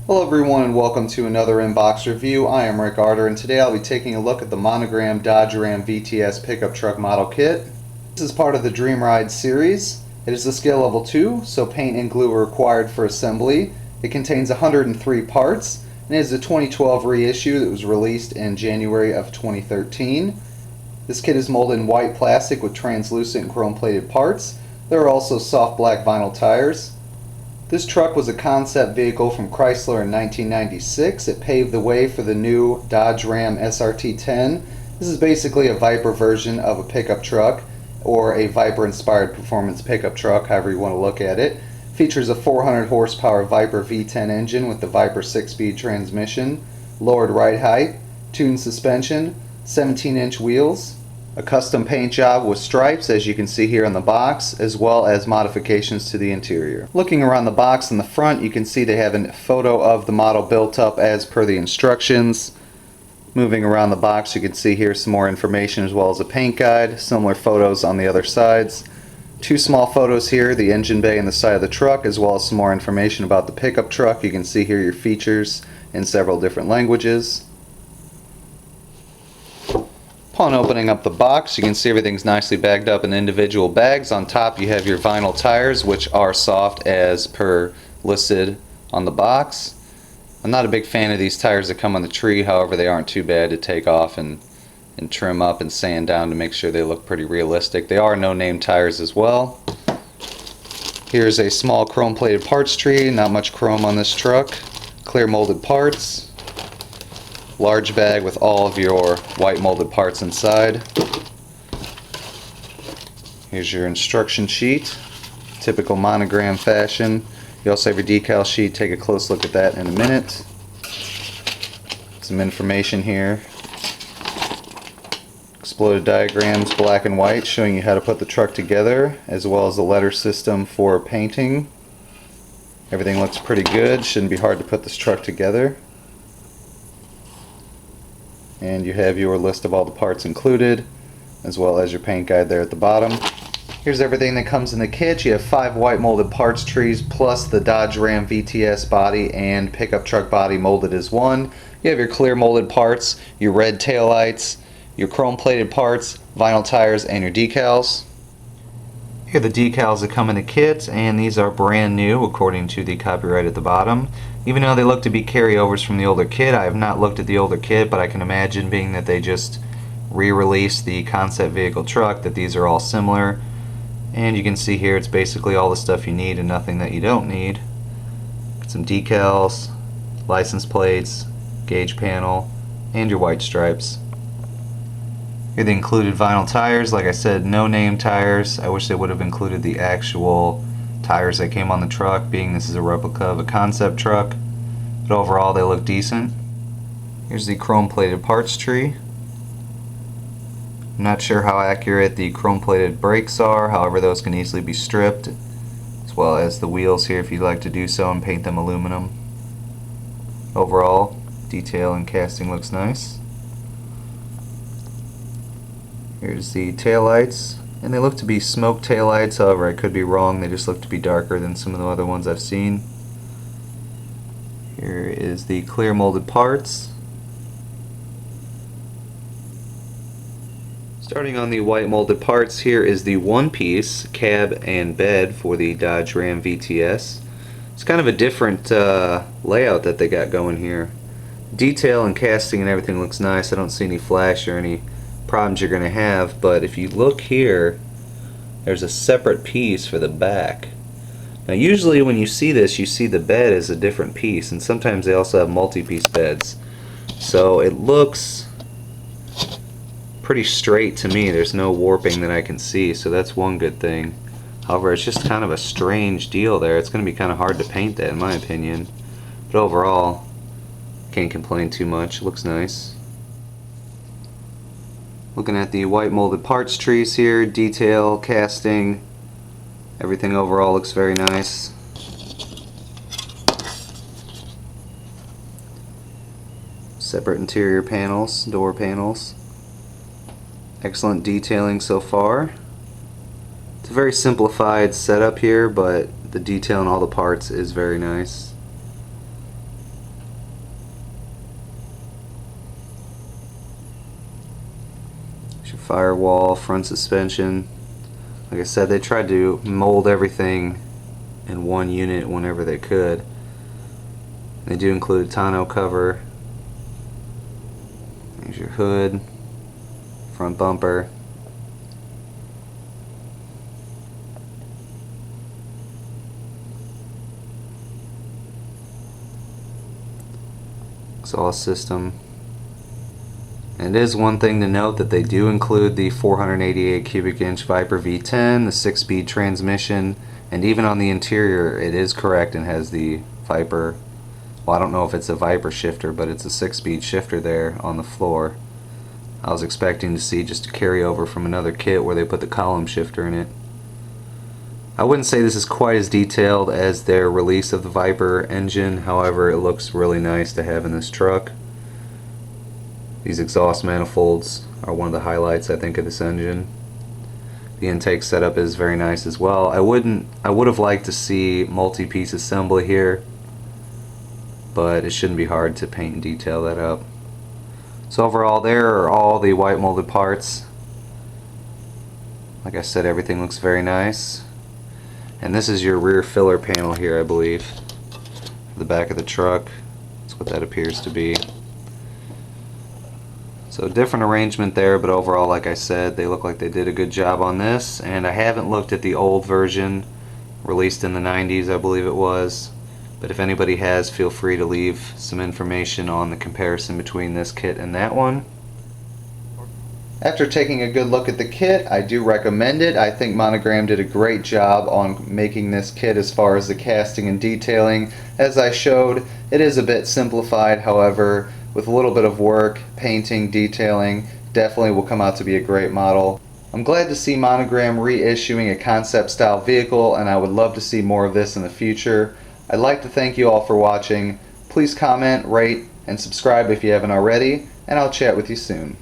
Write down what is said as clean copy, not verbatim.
Hello everyone and welcome to another inbox review. I am Rick Arter and today I'll be taking a look at the Monogram Dodge Ram VTS pickup truck model kit. This is part of the Dream Ride series. It is the scale level 2, so paint and glue are required for assembly. It contains 103 parts and it is a 2012 reissue that was released in January of 2013. This kit is molded in white plastic with translucent and chrome plated parts. There are also soft black vinyl tires. This truck was a concept vehicle from Chrysler in 1996. It paved the way for the new Dodge Ram SRT10. This is basically a Viper version of a pickup truck, or a Viper-inspired performance pickup truck, however you want to look at it. Features a 400 horsepower Viper V10 engine with the Viper 6-speed transmission, lowered ride height, tuned suspension, 17-inch wheels, a custom paint job with stripes as you can see here on the box, as well as modifications to the interior. Looking around the box in the front, you can see they have a photo of the model built up as per the instructions. Moving around the box, you can see here some more information as well as a paint guide, similar photos on the other sides. Two small photos here, the engine bay and the side of the truck, as well as some more information about the pickup truck. You can see here your features in several different languages. Upon opening up the box, you can see everything's nicely bagged up in individual bags. On top you have your vinyl tires, which are soft as per listed on the box. I'm not a big fan of these tires that come on the tree, however they aren't too bad to take off and trim up and sand down to make sure they look pretty realistic. They are no-name tires as well. Here's a small chrome plated parts tree, not much chrome on this truck. Clear molded parts. Large bag with all of your white molded parts inside. Here's your instruction sheet, typical Monogram fashion. You also have your decal sheet. Take a close look at that in a minute. Some information here. Exploded diagrams, black and white, showing you how to put the truck together, as well as the letter system for painting. Everything looks pretty good. Shouldn't be hard to put this truck together. And you have your list of all the parts included, as well as your paint guide there at the bottom. Here's everything that comes in the kit. You have 5 white molded parts trees plus the Dodge Ram VTS body and pickup truck body molded as one. You have your clear molded parts, your red taillights, your chrome plated parts, vinyl tires, and your decals. Here are the decals that come in the kit, and these are brand new according to the copyright at the bottom. Even though they look to be carryovers from the older kit, I have not looked at the older kit, but I can imagine, being that they just re-released the concept vehicle truck, that these are all similar. And you can see here it's basically all the stuff you need and nothing that you don't need. Some decals, license plates, gauge panel, and your white stripes. Here are the included vinyl tires. Like I said, no name tires. I wish they would have included the actual tires that came on the truck, being this is a replica of a concept truck. But overall they look decent. Here's the chrome plated parts tree. I'm not sure how accurate the chrome plated brakes are, however those can easily be stripped, as well as the wheels here if you'd like to do so and paint them aluminum. Overall, detail and casting looks nice. Here's the taillights, and they look to be smoke taillights, however I could be wrong, they just look to be darker than some of the other ones I've seen. Here is the clear molded parts. Starting on the white molded parts, here is the one-piece cab and bed for the Dodge Ram VTS. It's kind of a different layout that they got going here. Detail and casting and everything looks nice. I don't see any flash or any problems you're going to have, but if you look here, there's a separate piece for the back. Now usually when you see this, you see the bed as a different piece, and sometimes they also have multi-piece beds. So it looks pretty straight to me. There's no warping that I can see, so that's one good thing. However, it's just kind of a strange deal there. It's going to be kind of hard to paint that in my opinion, but overall can't complain too much. It looks nice. Looking at the white molded parts trees here, detail, casting, everything overall looks very nice. Separate interior panels, door panels. Excellent detailing so far. It's a very simplified setup here, but the detail in all the parts is very nice. Your firewall, front suspension. Like I said, they tried to mold everything in one unit whenever they could. They do include a tonneau cover. There's your hood, front bumper. Exhaust system. And it is one thing to note that they do include the 488 cubic inch Viper V10, the 6-speed transmission, and even on the interior it is correct and has the Viper, well, I don't know if it's a Viper shifter, but it's a 6-speed shifter there on the floor. I was expecting to see just a carryover from another kit where they put the column shifter in it. I wouldn't say this is quite as detailed as their release of the Viper engine, however it looks really nice to have in this truck. These exhaust manifolds are one of the highlights, I think, of this engine. The intake setup is very nice as well. I would have liked to see multi-piece assembly here, but it shouldn't be hard to paint and detail that up. So overall, there are all the white molded parts. Like I said, everything looks very nice. And this is your rear filler panel here, I believe. The back of the truck. That's what that appears to be. So different arrangement there, but overall, like I said, they look like they did a good job on this. And I haven't looked at the old version, released in the 90s, I believe it was. But if anybody has, feel free to leave some information on the comparison between this kit and that one. After taking a good look at the kit, I do recommend it. I think Monogram did a great job on making this kit as far as the casting and detailing. As I showed, it is a bit simplified, however, with a little bit of work, painting, detailing, definitely will come out to be a great model. I'm glad to see Monogram reissuing a concept style vehicle, and I would love to see more of this in the future. I'd like to thank you all for watching. Please comment, rate, and subscribe if you haven't already, and I'll chat with you soon.